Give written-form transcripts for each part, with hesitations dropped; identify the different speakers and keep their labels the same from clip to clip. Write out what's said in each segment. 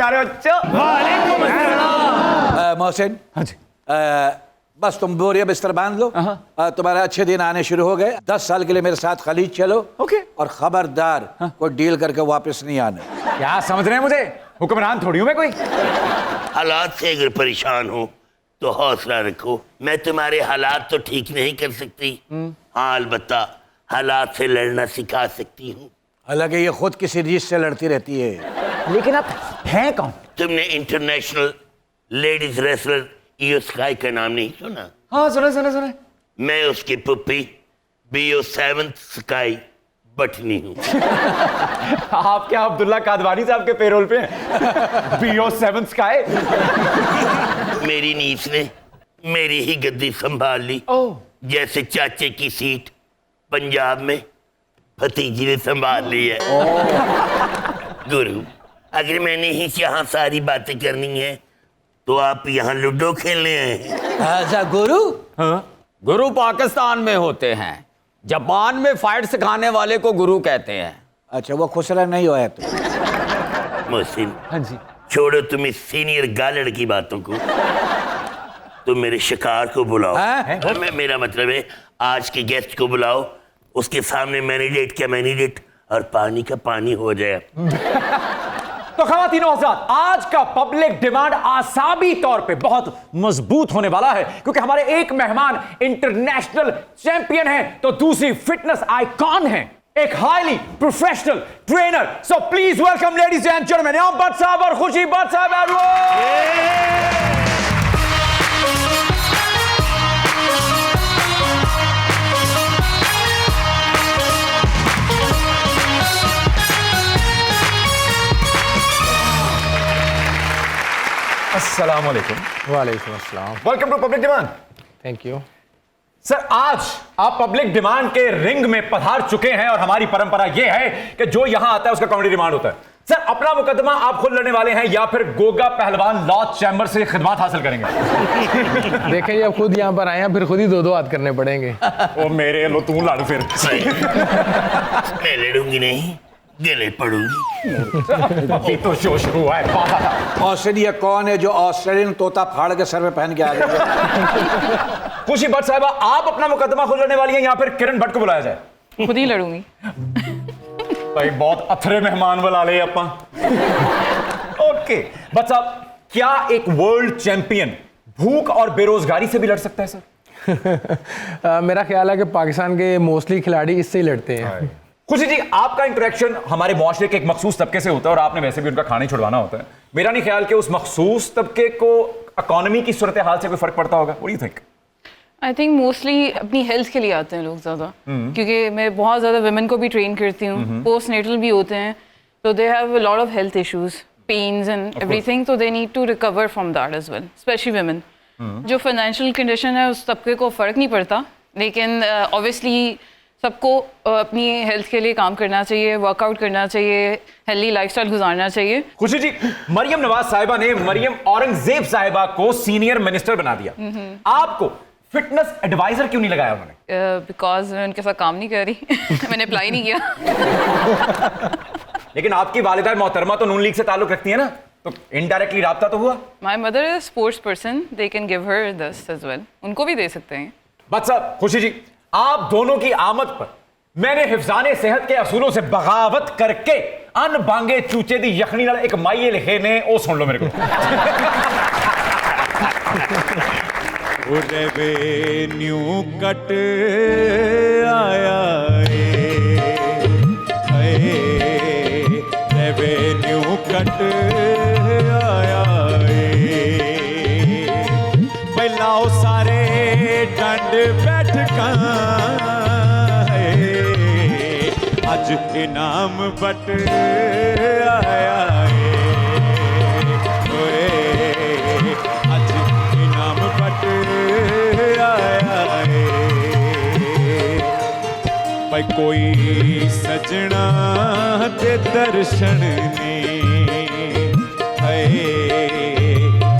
Speaker 1: रहे हो बच्चों?
Speaker 2: मोहसिन,
Speaker 1: हाँ जी।
Speaker 2: बस तुम बोरिया बिस्तर बांध लो। तुम्हारे अच्छे दिन आने शुरू हो गए। 10 साल के लिए मेरे साथ खलीज चलो।
Speaker 1: ओके।
Speaker 2: और खबरदार कोई डील करके वापस नहीं आना।
Speaker 1: क्या समझ रहे हैं मुझे? हुक्मरान थोड़ी हूं मैं कोई।
Speaker 3: हालात से अगर परेशान हो तो हौसला रखो। मैं तुम्हारे हालात तो ठीक नहीं कर सकती, हाँ अलबत्ता हालात से लड़ना सिखा सकती हूँ।
Speaker 2: हालांकि ये खुद किसी रीत से लड़ती रहती है।
Speaker 1: लेकिन आप हैं कौन?
Speaker 3: तुमने international ladies wrestler Io Sky का नाम नहीं सुना?
Speaker 1: हाँ सुना।
Speaker 3: मैं उसकी पुप्पी बीओ 7 स्काई बटनी हूँ।
Speaker 1: आप क्या अब्दुल्ला कादवानी साहब के पेरोल पे हैं? बीओ 7 स्काई।
Speaker 3: मेरी नीस ने मेरी ही गद्दी संभाल ली। जैसे चाचे की सीट पंजाब में भतीजी ने संभाल ली है। गुरु, अगर मैंने ही यहाँ सारी बातें करनी है तो आप यहाँ लूडो खेलने आए हैं?
Speaker 2: ऐसा गुरु?
Speaker 1: हाँ?
Speaker 4: गुरु पाकिस्तान में होते हैं, जापान में फाइट सिखाने वाले को गुरु कहते हैं।
Speaker 2: अच्छा, वो खुसरा नहीं हुआ है तो?
Speaker 3: मोहसिन,
Speaker 1: हाँ जी।
Speaker 3: छोड़ो तुम इस सीनियर गालड़ की बातों को, तुम मेरे शिकार को बुलाओ। मेरा मतलब है आज के गेस्ट को बुलाओ, उसके सामने मैनिडेट क्या मैनिडेट और पानी का पानी हो जाए।
Speaker 1: तो ख़वातीनो हज़रात, आज का पब्लिक डिमांड आसाबी तौर पे बहुत मजबूत होने वाला है, क्योंकि हमारे एक मेहमान इंटरनेशनल चैंपियन हैं तो दूसरी फिटनेस आइकॉन हैं, एक highly professional trainer. So please welcome ladies and gentleman, Niyam Bhatt साहब और खुशी भट्ट साहब। अस्सलाम वालेकुम।
Speaker 5: वालेकुम अस्सलाम।
Speaker 1: Welcome to public demand.
Speaker 5: Thank you
Speaker 1: sir, आज आप पब्लिक डिमांड के रिंग में पधार चुके हैं और हमारी परंपरा यह है कि जो यहां आता है उसका कॉमेडी डिमांड होता है। सर, अपना मुकदमा आप खुद लड़ने वाले हैं या फिर गोगा पहलवान लॉ चैम्बर से खिदमत हासिल करेंगे?
Speaker 5: देखें, ये खुद यहाँ पर आए हैं, फिर खुद ही दो हाथ करने पड़ेंगे।
Speaker 1: ओ मेरे लो, तू लड़ फिर।
Speaker 3: मैं लड़ूंगी नहीं, गले पड़ूंगी।
Speaker 1: अभी तो शो शुरू हुआ है।
Speaker 2: मोहसिन, ये कौन है जो ऑस्ट्रेलियन तोता फाड़ के सर में पहन के आ गया?
Speaker 1: खुशी भट्ट साहब, आप अपना मुकदमा खुद लड़ने वाली हैं या फिर किरण भट्ट को बुलाया जाए?
Speaker 6: खुद ही लड़ूंगी।
Speaker 1: भाई बहुत अथरे मेहमान बुला ले अपा। ओके भट्ट साहब, क्या एक वर्ल्ड चैंपियन भूख और बेरोजगारी से भी लड़ सकता है सर?
Speaker 5: मेरा ख्याल है कि पाकिस्तान के मोस्टली खिलाड़ी इससे ही लड़ते हैं।
Speaker 1: खुशी जी, आपका इंटरेक्शन हमारे मुआशरे के एक मखसूस तबके से होता है और आपने वैसे भी उनका खाना ही छुड़वाना होता है। मेरा नहीं ख्याल कि उस मखसूस तबके को इकोनॉमी की सूरत हाल से कोई फर्क पड़ता होगा। What do you think?
Speaker 6: I think mostly अपनी हेल्थ के लिए आते हैं लोग ज़्यादा, क्योंकि मैं बहुत ज़्यादा वुमेन को भी ट्रेन करती हूँ, पोस्ट नेटल भी होते हैं, तो they have a lot of health issues, pains and everything, तो they need to recover from that as well, specially women. जो फाइनेंशियल कंडीशन है उस तबके को फ़र्क नहीं पड़ता, लेकिन ऑब्वियसली सबको अपनी हेल्थ के लिए काम करना चाहिए, वर्कआउट करना चाहिए, हेल्दी लाइफस्टाइल गुजारना चाहिए।
Speaker 1: खुशी जी, मरियम नवाज साहिबा ने मरियम औरंगजेब साहिबा को सीनियर मिनिस्टर बना दिया, आपको फिटनेस एडवाइजर क्यों नहीं लगाया उन्होंने?
Speaker 6: बिकॉज मैं उनके साथ काम नहीं कर रही। मैंने अप्लाई नहीं किया।
Speaker 1: लेकिन आपकी वालिदा मोहतरमा तो नून लीग से ताल्लुक रखती है ना, तो इनडायरेक्टली राब्ता तो हुआ।
Speaker 6: My mother is sports person, they can give her this as well, उनको भी दे सकते हैं।
Speaker 1: बट साहब, खुशी जी, आप दोनों की आमद पर मैंने हिफ्जाने सेहत के असूलों से बगावत करके अन बांगे चूचे दी यखनी नाल एक माइये लिखे ने, ओ सुन लो मेरे को।
Speaker 7: रेवेन्यू कट आया रेवेन्यू कट आया पहलाओ सारे डंड बैठका अज इनाम बट आया अज इनाम बट आया भाई कोई सजना ते दर्शन ने है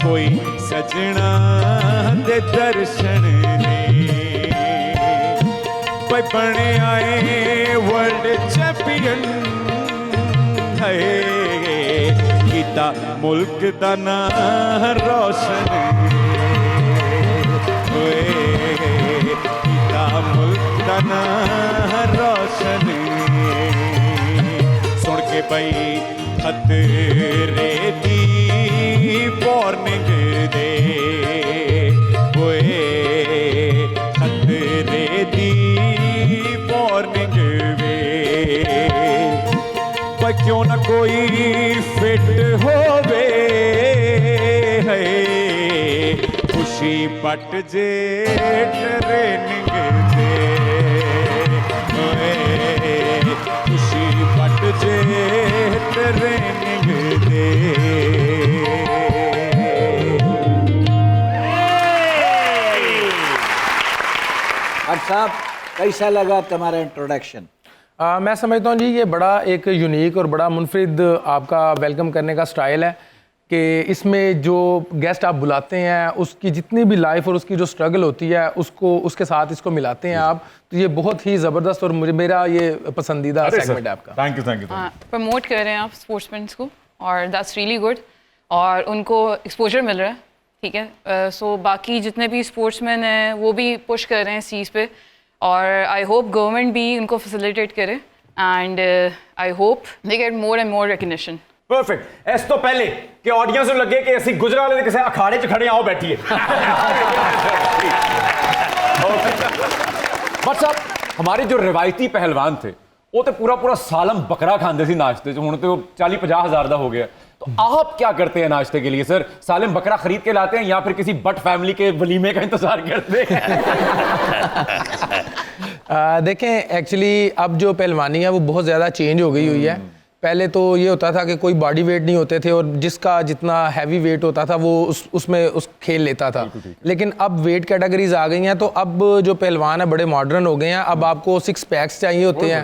Speaker 7: कोई सजना ते दर्शन ने भाई बने आए वर्ल्ड चैंपियन है कीता मुल्क दा नाम रोशन ओए कीता मुल्क दा नाम रोशन सुन के बई खतरे दी वार्निंग दे ओए खतरे दी वार्निंग वे पर क्यों ना कोई फिट होवे है खुशी पट जे ट्रेनिंग दे ओए खुशी पट जे ट्रेनिंग दे
Speaker 2: अब साहब कैसा लगा तुम्हारा इंट्रोडक्शन?
Speaker 5: मैं समझता हूँ जी ये बड़ा एक यूनिक और बड़ा मुनफरिद आपका वेलकम करने का स्टाइल है कि इसमें जो गेस्ट आप बुलाते हैं उसकी जितनी भी लाइफ और उसकी जो स्ट्रगल होती है उसको उसके साथ इसको मिलाते हैं आप, तो ये बहुत ही ज़बरदस्त और मुझे मेरा ये पसंदीदा सेगमेंट है आपका।
Speaker 1: Thank you thank you.
Speaker 6: Promote कर रहे हैं आप स्पोर्ट्समैन को और दैट्स रियली गुड और उनको एक्सपोजर मिल रहा है, ठीक है। सो बाकी जितने भी स्पोर्ट्समैन हैं वो भी पुश कर रहे हैं इस चीज़ पे और आई होप गवर्नमेंट भी उनको फैसिलिटेट करे and I hope they get more and more recognition.
Speaker 1: Perfect. इस तो पहले कि ऑडियंस ਨੂੰ ਲੱਗੇ ਕਿ ਅਸੀਂ ਗੁਜਰਾਵਾਲੇ ਦੇ ਕਿਸੇ ਅਖਾੜੇ 'ਚ ਖੜੇ ਆਓ ਬੈਠੀਏ। बट साहब हमारे जो रिवायती पहलवान थे वो तो पूरा पूरा सालम बकरा खाते थे नाश्ते हूँ तो 40-50 हज़ार का हो गया, तो आप क्या करते हैं नाश्ते के लिए सर? सालम बकरा खरीद के लाते हैं या फिर किसी बट फैमिली के वलीमे का इंतजार करते हैं?
Speaker 5: देखें एक्चुअली अब जो पहलवानी है वो बहुत ज़्यादा चेंज हो गई हुई है। पहले तो ये होता था कि कोई बॉडी वेट नहीं होते थे और जिसका जितना हैवी वेट होता था वो उसमें उस खेल लेता था, लेकिन अब वेट कैटेगरीज आ गई हैं तो अब जो पहलवान है बड़े मॉडर्न हो गए हैं। अब आपको 6 पैक्स चाहिए होते हैं,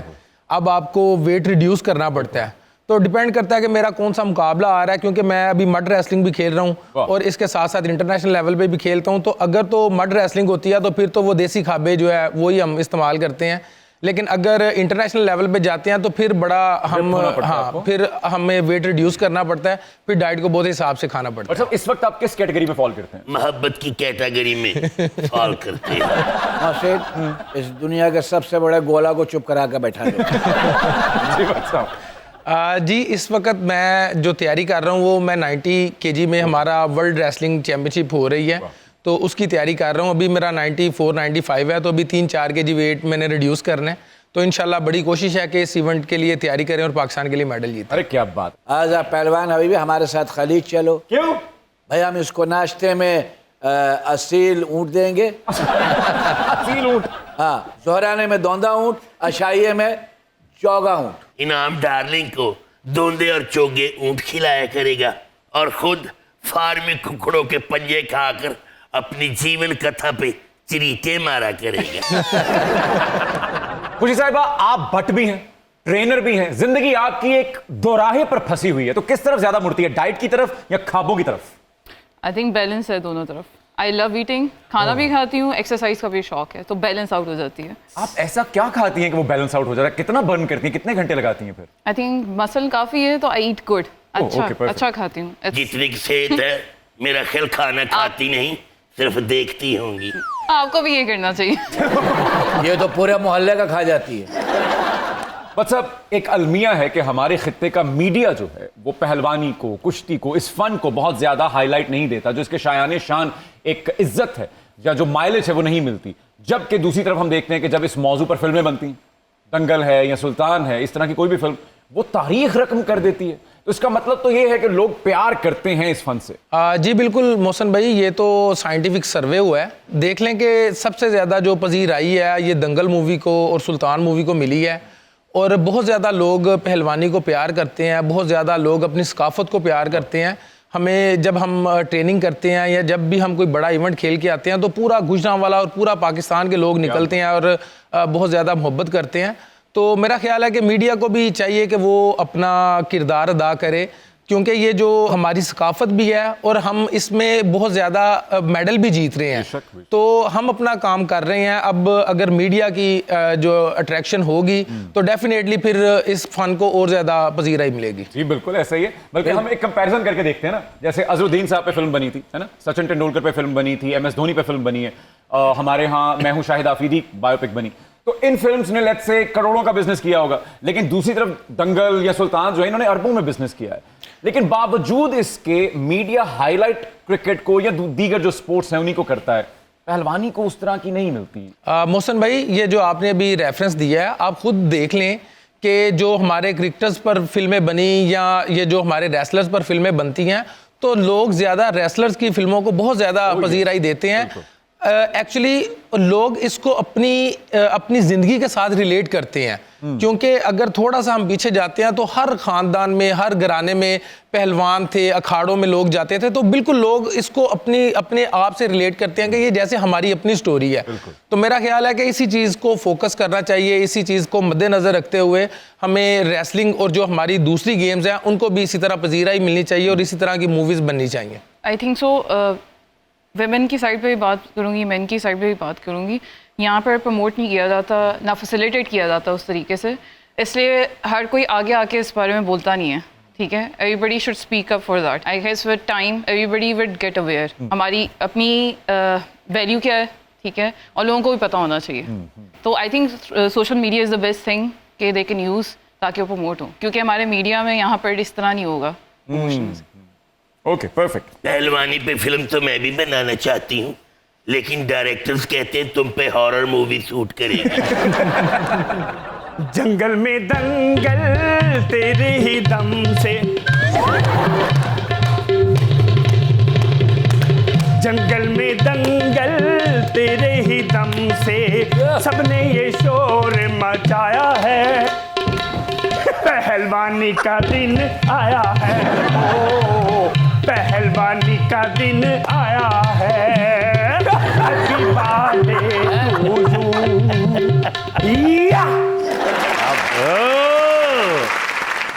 Speaker 5: अब आपको वेट रिड्यूस करना पड़ता है, तो डिपेंड करता है कि मेरा कौन सा मुकाबला आ रहा है, क्योंकि मैं अभी मड रेसलिंग भी खेल रहा हूँ और इसके साथ साथ इंटरनेशनल लेवल पे भी खेलता हूँ। तो अगर तो मड रेसलिंग होती है तो फिर तो वो देसी खाबे जो है वही हम इस्तेमाल करते हैं, लेकिन अगर इंटरनेशनल लेवल पे जाते हैं तो फिर बड़ा फिर हमें वेट रिड्यूस करना पड़ता है, फिर डाइट को बहुत हिसाब से खाना पड़ता है।
Speaker 1: मतलब इस वक्त आप किस कैटेगरी में फॉल करते हैं?
Speaker 3: मोहब्बत की कैटेगरी में फॉल करते हैं।
Speaker 2: नासिर, इस दुनिया के सबसे बड़े गोला को चुप करा कर बैठा दो।
Speaker 1: जी बात साहब।
Speaker 5: जी इस वक्त मैं जो तैयारी कर रहा हूँ वो मैं 90 kg में हमारा वर्ल्ड रेसलिंग चैम्पियनशिप हो रही है, तो उसकी तैयारी कर रहा हूँ। अभी मेरा 94-95 है, तो अभी 3-4 kg वेट मैंने रिड्यूस करना है, तो इंशाल्लाह बड़ी कोशिश है कि इस इवेंट के लिए तैयारी करें और पाकिस्तान के लिए मेडल जीतें।
Speaker 1: अरे क्या बात।
Speaker 2: आज आप पहलवान अभी भी हमारे साथ खलीज चलो।
Speaker 1: क्यों
Speaker 2: भाई? हम इसको नाश्ते में असील ऊँट देंगे।
Speaker 1: असील ऊँट?
Speaker 2: हाँ, जोहराने में दौंदा ऊँट, अशाइये में चौगा ऊँट।
Speaker 3: इनाम डार्लिंग को दोंदे और चोगे ऊँट खिलाया करेगा और खुद फार्मी कुकड़ों के पंजे खाकर अपनी जीवन कथा पे चिरीटे मारा करेगा।
Speaker 1: खुशी साहिबा, आप भट्ट भी हैं, ट्रेनर भी हैं, जिंदगी आपकी एक दोराहे पर फंसी हुई है, तो किस तरफ ज्यादा मुड़ती है, डाइट की तरफ या ख्वाबों की तरफ?
Speaker 6: आई थिंक बैलेंस है दोनों तरफ। आई लव ईटिंग, खाना भी खाती हूँ, एक्सरसाइज का भी शौक है, तो बैलेंस आउट हो जाती है।
Speaker 1: आप ऐसा क्या खाती हैं कि वो बैलेंस आउट हो जाता है? कितना बर्न करती हैं, कितने घंटे लगाती हैं फिर?
Speaker 6: आई थिंक मसल काफ़ी है तो आई ईट गुड। अच्छा
Speaker 1: okay,
Speaker 6: अच्छा खाती हूँ।
Speaker 3: जितनी की सेहत है, मेरा ख्याल खाना खाती नहीं, सिर्फ देखती होंगी।
Speaker 6: आपको भी ये करना चाहिए।
Speaker 2: ये तो पूरे मोहल्ले का खा जाती है।
Speaker 1: बस अब एक अलमिया है कि हमारे खित्ते का मीडिया जो है वो पहलवानी को, कुश्ती को, इस फन को बहुत ज्यादा हाईलाइट नहीं देता, जो इसके शायाने शान एक इज्जत है या जो माइलेज है वो नहीं मिलती। जबकि दूसरी तरफ हम देखते हैं कि जब इस मौजू पर फिल्में बनती हैं, दंगल है या सुल्तान है, इस तरह की कोई भी फिल्म, वो तारीख रकम कर देती है। तो इसका मतलब तो ये है कि लोग प्यार करते हैं इस फन से।
Speaker 5: जी बिल्कुल मोहसन भाई, ये तो साइंटिफिक सर्वे हुआ है। देख लें कि सबसे ज़्यादा जो पजीराई है ये दंगल मूवी को और सुल्तान मूवी को मिली है, और बहुत ज़्यादा लोग पहलवानी को प्यार करते हैं, बहुत ज़्यादा लोग अपनी सकाफत को प्यार करते हैं। हमें जब हम ट्रेनिंग करते हैं या जब भी हम कोई बड़ा इवेंट खेल के आते हैं तो पूरा गुजरांवाला और पूरा पाकिस्तान के लोग निकलते हैं और बहुत ज़्यादा मोहब्बत करते हैं। तो मेरा ख्याल है कि मीडिया को भी चाहिए कि वो अपना किरदार अदा करे, क्योंकि ये जो हमारी सकाफत भी है और हम इसमें बहुत ज़्यादा मेडल भी जीत रहे हैं, तो हम अपना काम कर रहे हैं। अब अगर मीडिया की जो अट्रैक्शन होगी तो डेफिनेटली फिर इस फन को और ज़्यादा पजीराई मिलेगी।
Speaker 1: जी बिल्कुल ऐसा ही है। बल्कि हम एक कंपैरिजन करके देखते हैं ना, जैसे अजरुद्दीन साहब पे फिल्म बनी थी, है ना, सचिन तेंदुलकर पे फिल्म बनी थी, MS धोनी पे फिल्म बनी है, हमारे यहाँ मैं हूँ शाहिद आफरीदी बायोपिक बनी। तो इन फिल्म्स ने लेट्स से करोड़ों का बिजनेस किया होगा, लेकिन दूसरी तरफ दंगल या सुल्तान जो है इन्होंने अरबों में बिजनेस किया है। लेकिन बावजूद इसके मीडिया हाईलाइट क्रिकेट को या दीगर जो स्पोर्ट्स हैं उन्हीं को करता है, पहलवानी को उस तरह की नहीं मिलती।
Speaker 5: मोहसिन भाई, ये जो आपने अभी रेफरेंस दिया है, आप खुद देख लें कि जो हमारे क्रिकेटर्स पर फिल्में बनी या ये जो हमारे रेसलर्स पर फिल्में बनती हैं, तो लोग ज़्यादा रेसलर्स की फिल्मों को बहुत ज़्यादा पजीराई देते हैं। एक्चुअली लोग इसको अपनी ज़िंदगी के साथ रिलेट करते हैं, क्योंकि अगर थोड़ा सा हम पीछे जाते हैं तो हर ख़ानदान में, हर घराने में पहलवान थे, अखाड़ों में लोग जाते थे, तो बिल्कुल लोग इसको अपने आप से रिलेट करते हैं कि ये जैसे हमारी अपनी स्टोरी है। तो मेरा ख्याल है कि इसी चीज़ को फोकस करना चाहिए, इसी चीज़ को मद्देनज़र रखते हुए हमें रेसलिंग और जो हमारी दूसरी गेम्स हैं उनको भी इसी तरह पजीराई मिलनी चाहिए और इसी तरह की मूवीज़ बननी चाहिए।
Speaker 6: I think so. वेमेन की साइड पे भी बात करूँगी, मेन की साइड पे भी बात करूँगी। यहाँ पर प्रमोट नहीं किया जाता, ना फैसिलिटेट किया जाता उस तरीके से, इसलिए हर कोई आगे आके इस बारे में बोलता नहीं है। ठीक है, everybody should speak up for that. I guess with time everybody will get aware हमारी अपनी वैल्यू क्या है, ठीक है, और लोगों को भी पता होना चाहिए। तो I think social media is the best thing कि दे कैन यूज़, ताकि वो प्रमोट हो, क्योंकि हमारे मीडिया में यहाँ पर इस तरह नहीं होगा।
Speaker 1: Okay, perfect.
Speaker 3: पहलवानी पे फिल्म तो मैं भी बनाना चाहती हूँ, लेकिन डायरेक्टर्स कहते हैं तुम पे हॉरर मूवी शूट करेगी।
Speaker 7: जंगल में दंगल तेरे ही दम से, जंगल में दंगल तेरे ही दम से, सबने ये शोर मचाया है, पहलवानी का दिन आया है, ओ पहलवानी का दिन आया है, हैप्पी बर्थडे टू यू।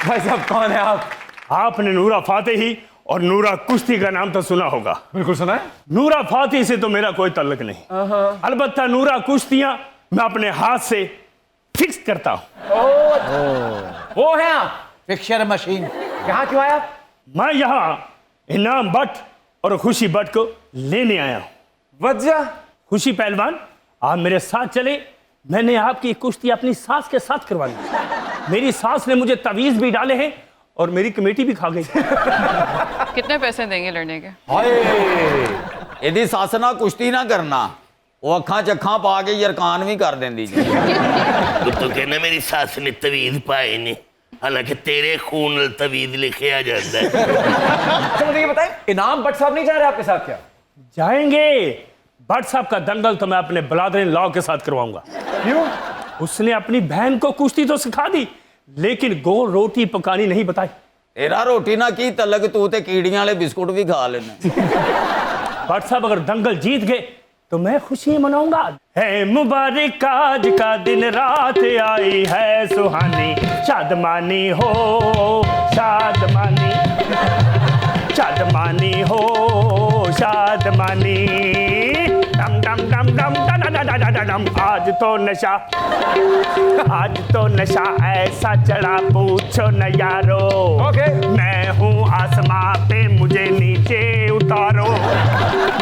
Speaker 1: भाई साहब कौन है आप?
Speaker 7: आपने नूरा फातेही और नूरा कुश्ती का नाम तो सुना होगा।
Speaker 1: बिल्कुल सुना है।
Speaker 7: नूरा फातेही से तो मेरा कोई ताल्लुक नहीं, अलबत्ता नूरा कुश्तियां मैं अपने हाथ से फिक्स करता हूं।
Speaker 1: वो है आप?
Speaker 2: Picture machine.
Speaker 1: यहाँ क्यों आया आप?
Speaker 7: मैं यहाँ इनाम भट्ट और खुशी भट्ट को लेने आया हूँ।
Speaker 1: वजह?
Speaker 7: खुशी पहलवान, आप मेरे साथ चले, मैंने आपकी कुश्ती अपनी सास के साथ करवानी। मेरी सास ने मुझे तवीज भी डाले हैं और मेरी कमेटी भी खा गई।
Speaker 6: कितने पैसे देंगे लड़ने के?
Speaker 4: यदि सासना कुश्ती ना करना, वो अखा चखा पा के यरकान भी कर देंदी जी।
Speaker 3: तू तो कहना मेरी सास ने तवीज पाए ने, हालांकि तेरे खून तवीज लिखे आ जाता है।
Speaker 1: अच्छा मुझे ये बताएं, इनाम भट्ट साहब नहीं जा रहे आपके साथ क्या?
Speaker 7: जाएंगे। भट्ट साहब का दंगल तो मैं अपने ब्रदर इन लॉ के साथ करवाऊंगा।
Speaker 1: क्यों?
Speaker 7: उसने अपनी बहन को कुश्ती तो सिखा दी, लेकिन गोल रोटी पकानी नहीं बताई।
Speaker 4: तेरा रोटी ना की तलक, तू ते कीड़ियां वाले बिस्कुट भी खा लेना।
Speaker 7: भट्ट साहब अगर दंगल जीत गए तो मैं खुशी मनाऊंगा। है मुबारक आज का दिन, रात आई है सुहानी, शादमानी हो शादमानी, शादमानी हो शादमानी, डम डम डम डम डम। आज तो नशा, आज तो नशा ऐसा चढ़ा पूछो न यारो।
Speaker 1: ओके।
Speaker 7: मैं हूँ आसमां पे, मुझे नीचे उतारो,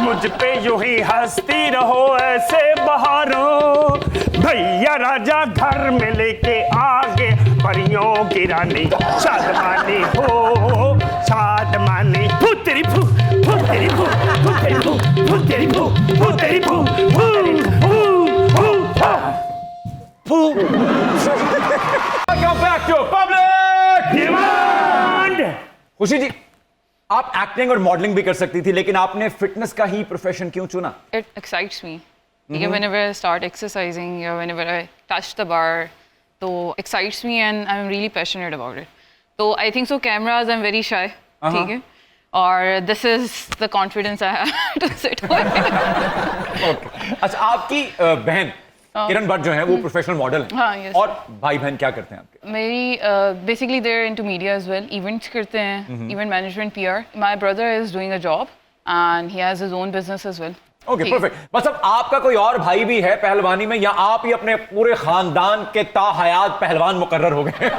Speaker 7: मुझ पे यूं ही हंसती रहो ऐसे बहारों। भैया राजा घर में लेके आगे परियों की रानी, शादमानी हो शादमानी। फू तेरी फू, फू तेरी फू, फू तेरी फू, फू तेरी फू, फू तेरी फू, फू तेरी फू, फू।
Speaker 1: Welcome back to Public
Speaker 7: demand.
Speaker 1: खुशी जी, आप एक्टिंग और मॉडलिंग भी कर सकती थी, लेकिन आपने फिटनेस का ही प्रोफेशन क्यों चुना?
Speaker 6: It excites me. Whenever I start exercising or whenever I touch the bar, so excites me and I'm really passionate about it. So I think so cameras I'm very shy. ठीक है? और this is the confidence I have to sit with.
Speaker 1: अच्छा, आपकी बहन किरण भट्ट जो है वो professional model हैं।
Speaker 6: हाँ, yes.
Speaker 1: और भाई बहन क्या करते हैं आपके?
Speaker 6: मेरी basically there into media as well, events करते हैं, event management, PR. My brother is doing a job and he has his own business as well.
Speaker 1: Okay, perfect. बस अब आपका कोई और भाई भी है पहलवानी में, या आप ही अपने पूरे खानदान के ताहयात पहलवान मुकर्रर हो गए?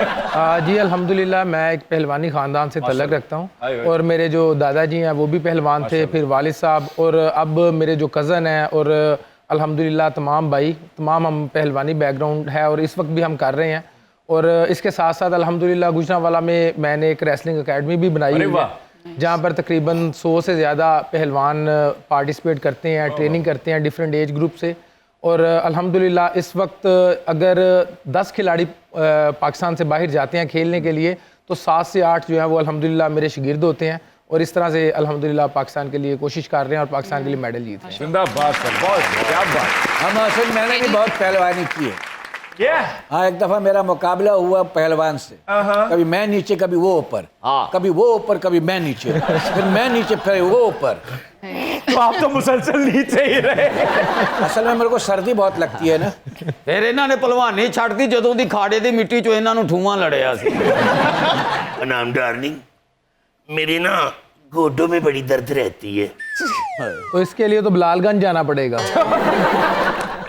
Speaker 5: जी अल्हम्दुलिल्लाह, मैं एक पहलवानी ख़ानदान से तल्लुक़ रखता हूँ
Speaker 1: आए।
Speaker 5: और मेरे जो दादाजी हैं वो भी पहलवान थे, फिर वालिद साहब, और अब मेरे जो कज़न हैं, और अल्हम्दुलिल्लाह तमाम भाई, तमाम हम पहलवानी बैकग्राउंड है और इस वक्त भी हम कर रहे हैं। और इसके साथ साथ अल्हम्दुलिल्लाह गुजरांवाला में मैंने एक रेसलिंग अकेडमी भी बनाई
Speaker 1: अरे
Speaker 5: हुई
Speaker 1: वाह।
Speaker 5: है, जहाँ पर तकरीबन 100 से ज़्यादा पहलवान पार्टिसिपेट करते हैं, ट्रेनिंग करते हैं डिफरेंट एज ग्रुप से। और अल्हम्दुलिल्लाह इस वक्त अगर 10 खिलाड़ी पाकिस्तान से बाहर जाते हैं खेलने के लिए, तो 7 से 8 जो है वो अल्हम्दुलिल्लाह मेरे शागिर्द होते हैं, और इस तरह से अल्हम्दुलिल्लाह पाकिस्तान के लिए कोशिश कर रहे हैं और पाकिस्तान के लिए मेडल जीत रहे हैं।
Speaker 1: जिंदाबाद सर, बहुत क्या बात।
Speaker 2: हम असल मैंने भी बहुत पहलवानी की है। हाँ, एक दफा मेरा मुकाबला हुआ पहलवान से, कभी मैं नीचे कभी वो ऊपर, कभी वो ऊपर कभी मैं नीचे, फिर मैं नीचे फिर वो ऊपर।
Speaker 1: तो आप तो मुसलसल नीचे ही रहे।
Speaker 2: असल में मेरे को सर्दी बहुत लगती है ना।
Speaker 4: ਫਿਰ ਇਹਨਾਂ ਨੇ ਭਲਵਾਨੀ ਛੱਡਦੀ ਜਦੋਂ ਦੀ ਖਾੜੇ ਦੀ ਮਿੱਟੀ ਚੋਂ ਇਹਨਾਂ ਨੂੰ ਠੂਆਂ ਲੜਿਆ ਸੀ।
Speaker 3: नाम डार्लिंग, मेरे ना गोडों में बड़ी दर्द रहती है।
Speaker 5: तो इसके लिए तो बिलालगंज जाना पड़ेगा।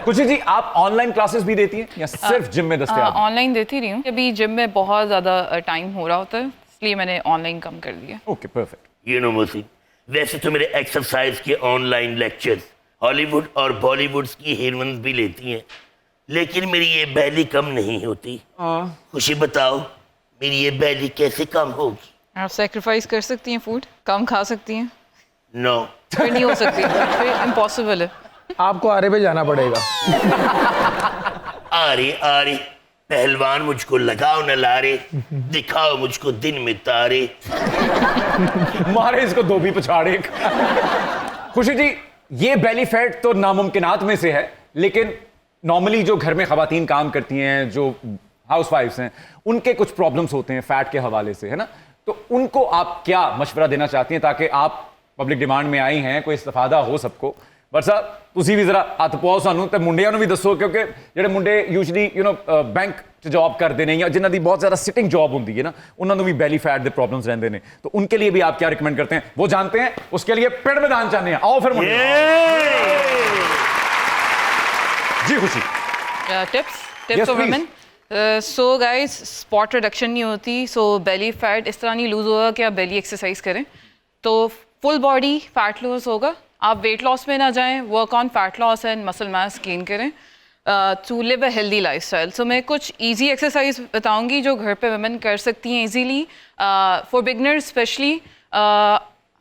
Speaker 1: खुशी जी, आप ऑनलाइन क्लासेस भी देती हैं या सिर्फ जिम में दस्तयाब?
Speaker 6: ऑनलाइन देती रही हूँ, अभी जिम में बहुत ज़्यादा टाइम हो रहा होता है, इसलिए मैंने ऑनलाइन कम कर दिया।
Speaker 1: Okay, perfect.
Speaker 3: You know Mohsin, वैसे तो मेरे एक्सरसाइज के ऑनलाइन लेक्चर्स हॉलीवुड और बॉलीवुड की हीरोइंस भी लेती हैं, लेकिन मेरी ये बैली कम नहीं होती। खुशी बताओ, मेरी ये बैली कैसे कम होगी?
Speaker 6: आप सेक्रीफाइस कर सकती हैं, फूड कम खा सकती हैं?
Speaker 3: नो।
Speaker 6: फिर नहीं हो सकती, फिर इम्पॉसिबल है।
Speaker 5: आपको आरे पे जाना पड़ेगा।
Speaker 3: आरे पहलवान मुझको लगाओ न लारे, दिखाओ मुझको दिन में तारे।
Speaker 1: मारे इसको धोबी पछाड़े। खुशी जी, ये बेली फैट तो नामुमकिनात में से है, लेकिन नॉर्मली जो घर में खवातीन काम करती हैं, जो हाउसवाइफ्स हैं, उनके कुछ प्रॉब्लम्स होते हैं फैट के हवाले से, है ना? तो उनको आप क्या मशवरा देना चाहती हैं, ताकि आप पब्लिक डिमांड में आई हैं, कोई इस्तेफादा हो सबको? बरसा तुसी भी जरा हत्थ पाओ सानू ते मुंडियां नूं भी दसो, क्योंकि ਜਿਹੜੇ ਮੁੰਡੇ यूजली बैंक च जॉब करते हैं या जिन्हां दी बहुत ज़्यादा सिटिंग जॉब होंदी है ना, उन्हां नूं भी बैली फैट दे प्रॉब्लम्स रहंदे ने, तो उनके लिए भी आप क्या रिकमेंड करते हैं वो जानते हैं, उसके लिए पेड़ मैदान चाहते हैं। आओ फिर जी खुशी।
Speaker 6: Tips
Speaker 1: Yes,
Speaker 6: for
Speaker 1: please.
Speaker 6: Women. So guys, spot reduction नहीं होती, सो बेली फैट इस तरह नहीं लूज होगा कि आप बेली एक्सरसाइज करें, तो फुल बॉडी फैट लॉस होगा। आप वेट लॉस में ना जाएं, work on fat loss and muscle mass gain करें to live a healthy lifestyle. So मैं कुछ इजी एक्सरसाइज बताऊंगी जो घर पे वुमेन कर सकती हैं इजीली, फॉर बिगनर्स स्पेशली।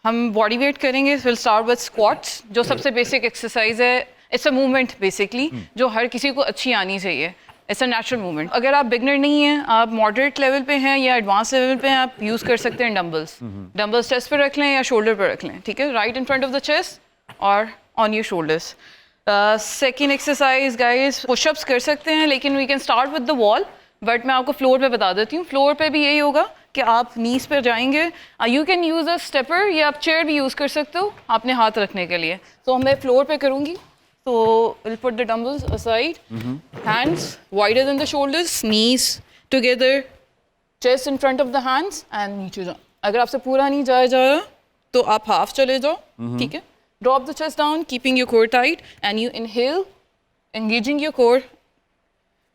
Speaker 6: हम बॉडी वेट करेंगे, विल स्टार्ट विद स्क्वाट्स, जो सबसे बेसिक एक्सरसाइज है। इट्स अ मूवमेंट बेसिकली जो हर किसी को अच्छी आनी चाहिए। It's a natural movement. अगर आप बिगनर नहीं हैं, आप मॉडरेट लेवल पे हैं या एडवांस लेवल पे हैं, आप यूज़ कर सकते हैं डंबल्स। डंबल्स चेस्ट पे रख लें या शोल्डर पे रख लें, ठीक है, right in front of the chest और on your shoulders. Second exercise guys, pushups कर सकते हैं, लेकिन we can start with the wall, but मैं आपको फ्लोर पे बता देती हूँ। फ्लोर पे भी यही होगा कि आप नीज पर जाएंगे। You can use a stepper या आप चेयर भी यूज़ कर सकते हो अपने हाथ रखने के लिए। तो मैं फ्लोर पे करूँगी, so we'll put the dumbbells aside, hands wider than the shoulders, knees together, chest in front of the hands and नीचे जाओ। अगर आपसे पूरा नहीं जाया जा रहा तो आप हाफ चले जाओ, ठीक है। Drop the chest down, keeping your core tight, and you inhale, engaging your core.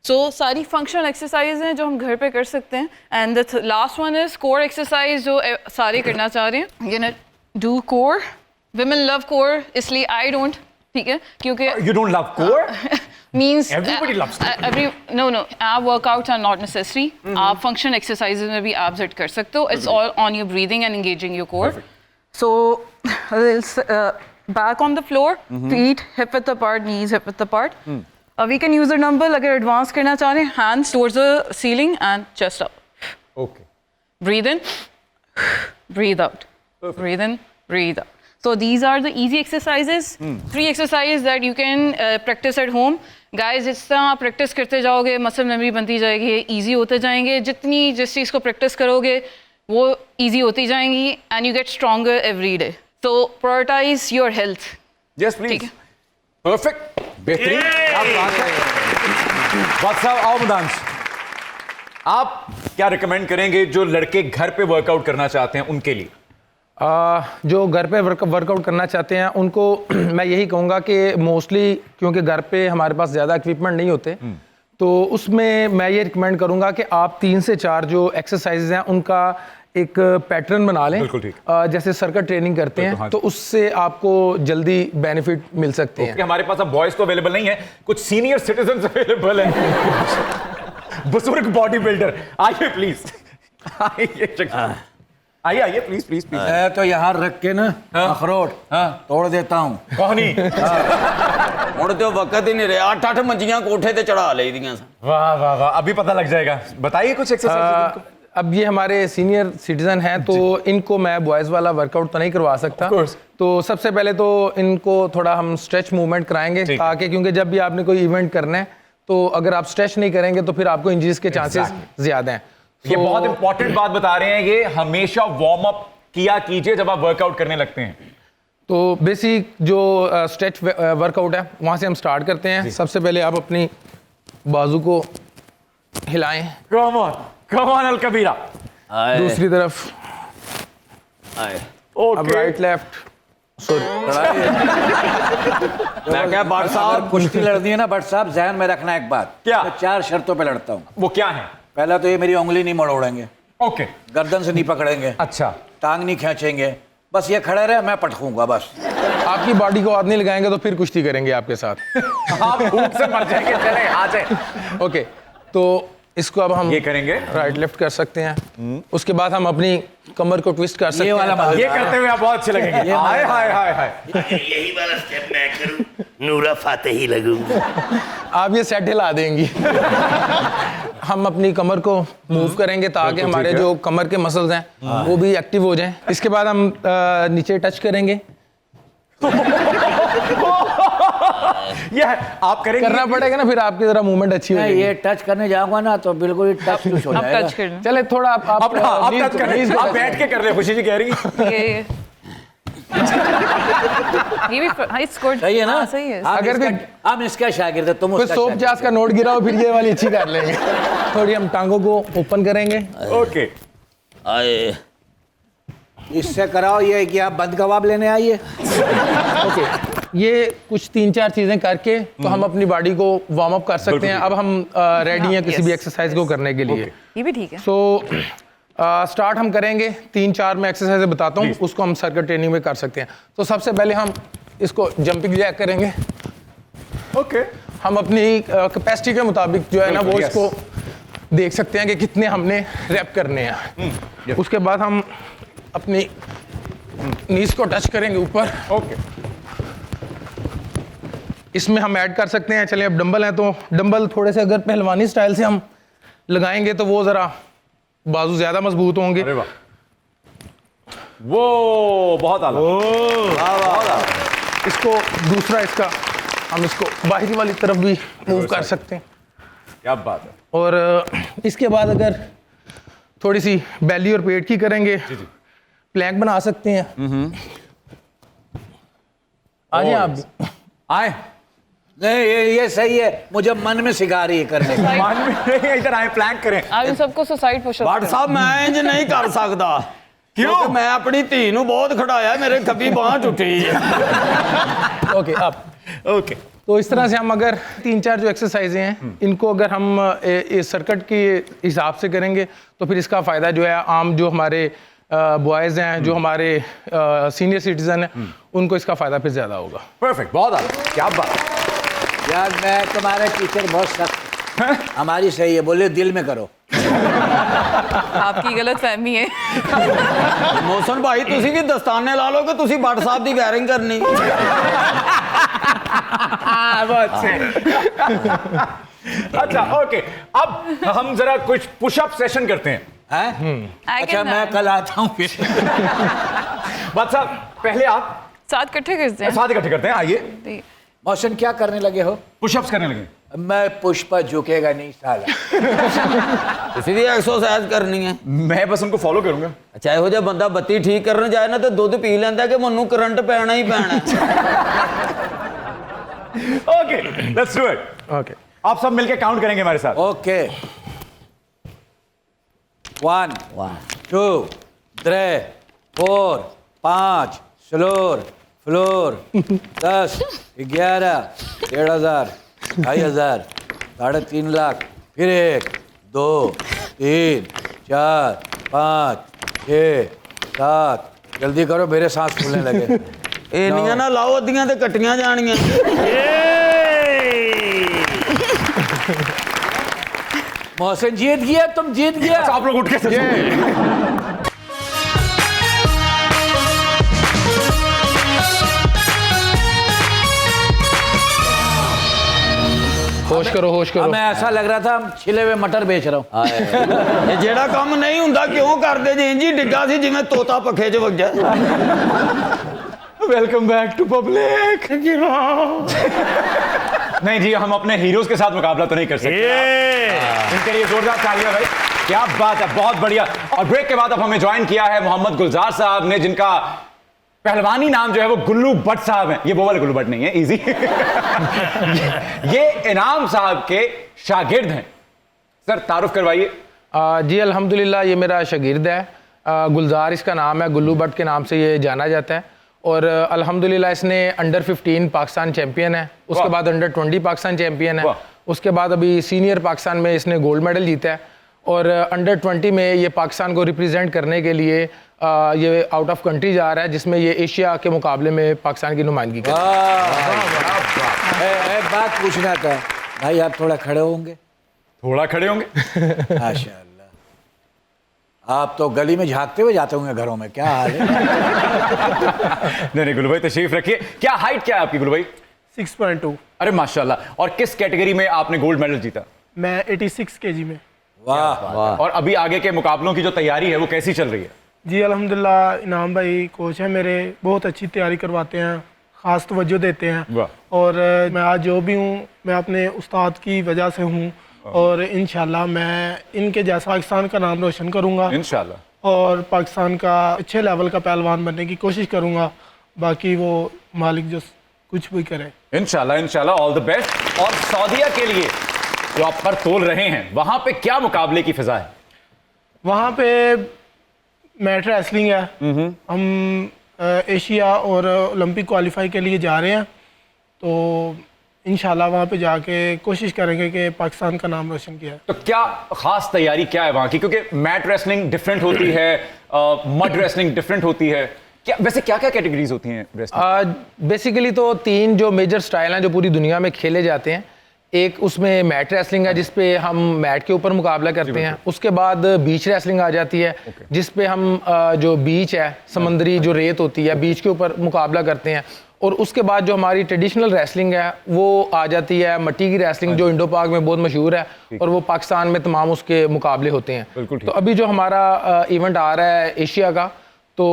Speaker 6: So सारी functional exercises हैं जो हम घर पे कर सकते हैं। And the last one is core exercise जो सारे करना चाह रहे हैं। You're gonna do core. Women love core, इसलिए I don't, ठीक है, क्योंकि
Speaker 1: You don't love core?
Speaker 6: means
Speaker 1: Everybody loves core.
Speaker 6: no ab workouts are not necessary. आप function exercises में भी abs hit कर सकते हो. It's all on your breathing and engaging your core. So back on the floor, feet hip width apart, knees hip width apart. We can use a dumbbell अगर advance करना चाह रहे हैं, hands towards the ceiling and chest up.
Speaker 1: Okay.
Speaker 6: Breathe in, breathe out. Breathe in, breathe out. So these are the easy exercises. 3 exercises that you can practice at home. Guys, जिस तरह आप practice करते जाओगे, muscle memory बनती जाएगी, easy होते जाएंगे। जितनी जिस चीज़ को प्रैक्टिस करोगे वो इजी होती जाएंगी, and you get stronger every day. So prioritize your health.
Speaker 1: Yes, please.
Speaker 6: ठीक है।
Speaker 1: Perfect. बेहतरीन, क्या बात है। बात साहब आओ मुदांश, आप क्या रिकमेंड करेंगे जो लड़के घर पे वर्कआउट करना चाहते हैं उनके लिए?
Speaker 5: जो घर पे वर्कआउट करना चाहते हैं उनको मैं यही कहूँगा कि मोस्टली क्योंकि घर पे हमारे पास ज़्यादा इक्विपमेंट नहीं होते, तो उसमें मैं ये रिकमेंड करूँगा कि आप 3 से 4 जो एक्सरसाइज हैं उनका एक पैटर्न बना लें।
Speaker 1: बिल्कुल ठीक।
Speaker 5: जैसे सर्किट ट्रेनिंग करते हैं
Speaker 1: हाँ।
Speaker 5: तो उससे आपको जल्दी बेनिफिट मिल सकते हैं।
Speaker 1: हमारे पास अब बॉयज तो अवेलेबल नहीं है, कुछ सीनियर सिटीजन अवेलेबल है। बुजुर्ग बॉडी बिल्डर आइए प्लीज, आइए आइए प्लीज प्लीज प्लीज।
Speaker 2: मैं तो यहाँ रख के ना अखरोट तोड़ देता हूँ।
Speaker 1: कौन ही?
Speaker 4: ਹੁਣ ਤੇ ਉਹ ਵਕਤ ਹੀ ਨਹੀਂ ਰਿਹਾ 8-8 ਮੰਜੀਆਂ ਕੋਠੇ ਤੇ ਚੜਾ ਲਈਆਂ ਸਨ।
Speaker 1: वाह वाह वाह, अभी पता लग जाएगा। बताइए कुछ एक्सरसाइज।
Speaker 5: अब ये हमारे सीनियर सिटीजन हैं तो इनको मैं बॉयज़ वाला वर्कआउट तो नहीं करवा सकता।
Speaker 1: Of course।
Speaker 5: तो सबसे पहले तो इनको थोड़ा हम स्ट्रेच मूवमेंट कराएंगे
Speaker 1: ठीक है।
Speaker 5: ताकि क्योंकि जब भी आपने कोई इवेंट करना है तो अगर आप स्ट्रेच नहीं करेंगे तो फिर आपको इंजरीज के चांसेस ज़्यादा हैं।
Speaker 1: ये बहुत इंपॉर्टेंट बात बता रहे हैं, ये हमेशा वार्म अप किया कीजिए जब आप वर्कआउट करने लगते हैं।
Speaker 5: तो बेसिक जो स्ट्रेच वर्कआउट है वहाँ से हम स्टार्ट करते हैं। सबसे पहले आप अपनी बाजू को हिलाएं,
Speaker 1: कम ऑन अल कबीरा।
Speaker 5: दूसरी तरफ अब राइट लेफ्ट, सॉरी
Speaker 4: मैं क्या भट्ट साहब
Speaker 2: कुश्ती लड़नी है ना भट्ट साहब, ध्यान में रखना एक बात।
Speaker 1: क्या?
Speaker 2: मैं 4 शर्तों पे लड़ता हूँ।
Speaker 1: वो क्या है?
Speaker 2: पहला तो ये मेरी उंगली नहीं मरोड़ेंगे,
Speaker 1: ओके।
Speaker 2: गर्दन से नहीं पकड़ेंगे,
Speaker 1: अच्छा,
Speaker 2: टांग नहीं खींचेंगे, बस ये खड़े रहे, मैं पटकूंगा बस।
Speaker 5: आपकी बॉडी को हाथ नहीं लगाएंगे तो फिर कुश्ती करेंगे आपके साथ।
Speaker 1: आप भूख से मर जाएंगे। चले आ जाए।
Speaker 5: ओके, तो इसको अब हम
Speaker 1: ये करेंगे,
Speaker 5: राइट लेफ्ट कर सकते हैं। उसके बाद हम अपनी कमर को ट्विस्ट कर सकते
Speaker 2: वाला
Speaker 5: हैं।
Speaker 1: ये करते हुए आप बहुत अच्छे लगेंगे। हाय हाय हाय हाय।
Speaker 3: यही वाला स्टेप मैं करूं, नूरा फातेही लगूं।
Speaker 5: आप ये सेट हिला देंगी। हम अपनी कमर को मूव करेंगे ताकि हमारे जो कमर के मसल्स हैं वो भी एक्टिव हो जाएं। इसके बाद हम नीचे टच करेंगे।
Speaker 1: ये आप करेंगे,
Speaker 5: करना पड़ेगा ना, फिर आपकी जरा मूवमेंट अच्छी हो
Speaker 2: मैं
Speaker 5: जाएगी।
Speaker 2: ये टच करने जाऊंगा ना तो बिल्कुल ही टच हो
Speaker 6: अब
Speaker 2: जाएगा।
Speaker 6: टच करना।
Speaker 5: चले थोड़ा आप
Speaker 1: आप
Speaker 5: knees
Speaker 1: टच
Speaker 5: को-
Speaker 1: करें,
Speaker 5: knees को
Speaker 1: आप
Speaker 5: touch
Speaker 1: बैठ के कर रहे, खुशी जी कह रही।
Speaker 6: ये ये भी हाई स्कोर
Speaker 2: सही है ना?
Speaker 6: सही है।
Speaker 2: हम इसका शागिर्द है, तुम
Speaker 5: कोई
Speaker 2: उसका
Speaker 5: 150
Speaker 2: शागिर्द।
Speaker 5: का नोट गिरा हो फिर ये वाली अच्छी कर लेंगे। थोड़ी हम टांगों को ओपन करेंगे।
Speaker 1: ओके,
Speaker 4: आए
Speaker 2: इससे कराओ ये कि आप बंद कबाब लेने आइए।
Speaker 5: ओके, ये कुछ 3-4 चीजें करके तो हम अपनी बॉडी को वार्म अप कर सकते हैं। अब हम रेडी हैं किसी भी एक्सरसाइज को करने के लिए।
Speaker 6: ये भी ठीक है।
Speaker 5: सो स्टार्ट हम करेंगे 3-4 मैं एक्सरसाइज बताता हूँ, उसको हम सर्किट ट्रेनिंग में कर सकते हैं। तो सबसे पहले हम इसको जंपिंग जैक करेंगे।
Speaker 1: ओके।
Speaker 5: हम अपनी कैपेसिटी के मुताबिक जो है ना वो
Speaker 1: Yes.
Speaker 5: इसको देख सकते हैं कि कितने हमने रैप करने हैं। उसके बाद हम अपनी नीज को टच करेंगे ऊपर।
Speaker 1: ओके,
Speaker 5: इसमें हम ऐड कर सकते हैं, चलिए अब डंबल हैं तो डंबल थोड़े से अगर पहलवानी स्टाइल से हम लगाएंगे तो वो ज़रा बाजू ज़्यादा मजबूत होंगे।
Speaker 1: अरे वाह, वो बहुत आला।
Speaker 5: इसको दूसरा इसका हम इसको बाहरी वाली तरफ भी मूव कर सकते हैं।
Speaker 1: क्या बात है।
Speaker 5: और इसके बाद अगर थोड़ी सी बैली और पेट की करेंगे, प्लैंक बना सकते हैं। आ जाए आप भी।
Speaker 1: आए,
Speaker 2: नहीं ये सही है, मुझे मन में सिखा रही है करने का।
Speaker 1: मान में नहीं, इधर आए, प्लैंक करें।
Speaker 6: आप इन सबको सुसाइड पुशअप
Speaker 4: भट्ट साहब मैं इंज नहीं कर सकता क्योंकि मैं अपनी धी ਨੂੰ बहुत खड़ाया, मेरे खब्बी बांह टूटी है।
Speaker 5: ओके, आप
Speaker 1: ओके,
Speaker 5: तो इस तरह से हम अगर 3-4 जो एक्सरसाइजें हैं इनको अगर हम इस सर्किट के हिसाब से करेंगे तो फिर इसका फ़ायदा जो है आम जो हमारे बॉयज़ हैं, जो हमारे सीनियर सिटीज़न हैं, उनको इसका फ़ायदा फिर ज़्यादा होगा।
Speaker 1: परफेक्ट, बहुत आला, क्या बात।
Speaker 2: यार मैं तुम्हारे टीचर बहुत सख्त, हमारी सही है, बोले दिल में करो।
Speaker 6: आपकी गलत फहमी है।
Speaker 4: ਮੋਹਸਨ ਭਾਈ ਤੁਸੀਂ ਵੀ ਦਸਤਾਨੇ ਲਾ ਲਓ ਕਿ ਤੁਸੀਂ ਭੱਟ ਸਾਹਿਬ ਦੀ ਵਾਇਰਿੰਗ ਕਰਨੀ।
Speaker 1: बहुत से। अच्छा, ओके, अब हम जरा कुछ पुशअप सेशन करते हैं।
Speaker 2: अच्छा मैं कल आता हूँ फिर।
Speaker 1: बात साहब, पहले आप
Speaker 6: साथ इकट्ठे करते हैं।
Speaker 1: साथ इकट्ठे करते हैं, आइए।
Speaker 2: मौसम क्या करने लगे हो?
Speaker 1: पुशअप्स करने लगे।
Speaker 2: मैं पुष्पा झुकेगा नहीं साला।
Speaker 4: ਤੁਸੀਂ ਵੀ ਐਕਸਰਸਾਈਜ਼ ਕਰਨੀ ਹੈ।
Speaker 1: मैं बस उनको फॉलो करूंगा।
Speaker 4: ਅੱਛਾ ਇਹੋ ਜਿਹਾ ਬੰਦਾ ਬੱਤੀ ਠੀਕ ਕਰਨ ਜਾਏ ਨਾ ਤੇ ਦੁੱਧ ਪੀ ਲੈਂਦਾ ਕਿ ਮੈਨੂੰ ਕਰੰਟ ਪੈਣਾ ਹੀ ਪੈਣਾ।
Speaker 1: Okay let's do it.
Speaker 5: Okay
Speaker 1: आप सब मिलके काउंट करेंगे हमारे साथ।
Speaker 2: ओके 1 2 3 4 5 फ्लोर 10 11 1500 2,500 3.5 लाख फिर 1 2 3 4 5 6 7 जल्दी करो मेरे सांस फूलने लगे।
Speaker 4: ਇੰਨੀਆਂ ਨਾ ਲਾਓ ਅੱਧੀਆਂ ਤੇ ਕੱਟੀਆਂ ਜਾਣੀਆਂ।
Speaker 2: मोहसिन जीत गया, तुम जीत गया।
Speaker 1: अच्छा, आप लोग उठ के
Speaker 5: होश करो होश करो।
Speaker 2: हमें ऐसा लग रहा था हम छिले हुए मटर बेच रहा हूँ।
Speaker 4: ਇਹ ਜਿਹੜਾ ਕੰਮ ਨਹੀਂ ਹੁੰਦਾ ਕਿਉਂ ਕਰਦੇ ਜੀ? ਇੰਜ ਹੀ ਡਿੱਗਾ ਸੀ ਜਿਵੇਂ ਤੋਤਾ ਪੱਖੇ 'ਚ ਵੱਜਾ।
Speaker 1: Welcome back to public. नहीं जी, हम अपने हीरोज के साथ मुकाबला तो नहीं कर सकते। इनके लिए जोरदार तालियां भाई, क्या बात है, बहुत बढ़िया। और ब्रेक के बाद अब हमें ज्वाइन किया है मोहम्मद गुलजार साहब ने, जिनका पहलवानी नाम जो है वो गुल्लू भट्ट साहब है। ये वो वाले गुल्लू भट्ट नहीं है, इजी। ये इनाम साहब के शागिर्द हैं। सर तारुफ करवाइए।
Speaker 5: जी अल्हम्दुलिल्लाह, ये मेरा शागिर्द है। गुलजार इसका नाम है, गुल्लू भट्ट के नाम से ये जाना जाता है। और अल्हम्दुलिल्लाह इसने अंडर 15 पाकिस्तान चैंपियन है, उसके बाद अंडर 20 पाकिस्तान चैंपियन है, उसके बाद अभी सीनियर पाकिस्तान में इसने गोल्ड मेडल जीता है। और अंडर 20 में ये पाकिस्तान को रिप्रेजेंट करने के लिए ये आउट ऑफ कंट्री जा रहा है, जिसमें ये एशिया के मुकाबले में पाकिस्तान की नुमाइंदगी कर रहा है।
Speaker 2: एक बात पूछना था भाई, आप थोड़ा खड़े होंगे?
Speaker 1: थोड़ा खड़े होंगे।
Speaker 2: माशाल्लाह, आप तो गली में झांकते हुए जाते होंगे घरों में, क्या हाल है?
Speaker 1: नहीं गुल्लू भाई तशरीफ रखिए। क्या हाइट क्या है आपकी गुल्लू भाई?
Speaker 8: 6.2।
Speaker 1: अरे माशाल्लाह। और किस कैटेगरी में आपने गोल्ड मेडल जीता?
Speaker 8: मैं 86 kg में।
Speaker 2: वाह वाह।
Speaker 1: और अभी आगे के मुकाबलों की जो तैयारी है वो कैसी चल रही है?
Speaker 8: जी अल्हम्दुलिल्लाह, इनाम भाई कोच है मेरे, बहुत अच्छी तैयारी करवाते हैं, ख़ास तवज्जो देते हैं। और मैं आज जो भी हूँ मैं अपने उस्ताद की वजह से हूँ, और इंशाल्लाह मैं इनके जैसा पाकिस्तान का नाम रोशन करूँगा
Speaker 1: इंशाल्लाह,
Speaker 8: और पाकिस्तान का अच्छे लेवल का पहलवान बनने की कोशिश करूँगा। बाकी वो मालिक जो कुछ भी करे।
Speaker 1: इंशाल्लाह इंशाल्लाह, ऑल द बेस्ट। और सऊदीया के लिए जो आप पर तोल रहे हैं, वहां पे क्या मुकाबले की फिजा है?
Speaker 8: वहाँ पे मैट रेसलिंग है। हम एशिया और ओलंपिक क्वालिफाई के लिए जा रहे हैं, तो इंशाल्लाह वहाँ पे जाके कोशिश करेंगे कि पाकिस्तान का नाम रोशन किया है।
Speaker 1: तो क्या खास तैयारी क्या है वहां की? क्योंकि मैट रेसलिंग डिफरेंट होती है, मड रेसलिंग डिफरेंट होती है। क्या वैसे क्या क्या कैटेगरीज होती हैं रेसलिंग?
Speaker 5: बेसिकली तो 3 जो मेजर स्टाइल हैं जो पूरी दुनिया में खेले जाते हैं। एक उसमें मैट रेसलिंग है, जिसपे हम मैट के ऊपर मुकाबला करते हैं। उसके बाद बीच रेसलिंग आ जाती है, जिसपे हम जो बीच है, समंदरी जो रेत होती है, बीच के ऊपर मुकाबला करते हैं। और उसके बाद जो हमारी ट्रेडिशनल रेसलिंग है वो आ जाती है, मट्टी की रेसलिंग, जो इंडो पाक में बहुत मशहूर है, और वो पाकिस्तान में तमाम उसके मुकाबले होते हैं। तो अभी जो हमारा इवेंट आ रहा है एशिया का, तो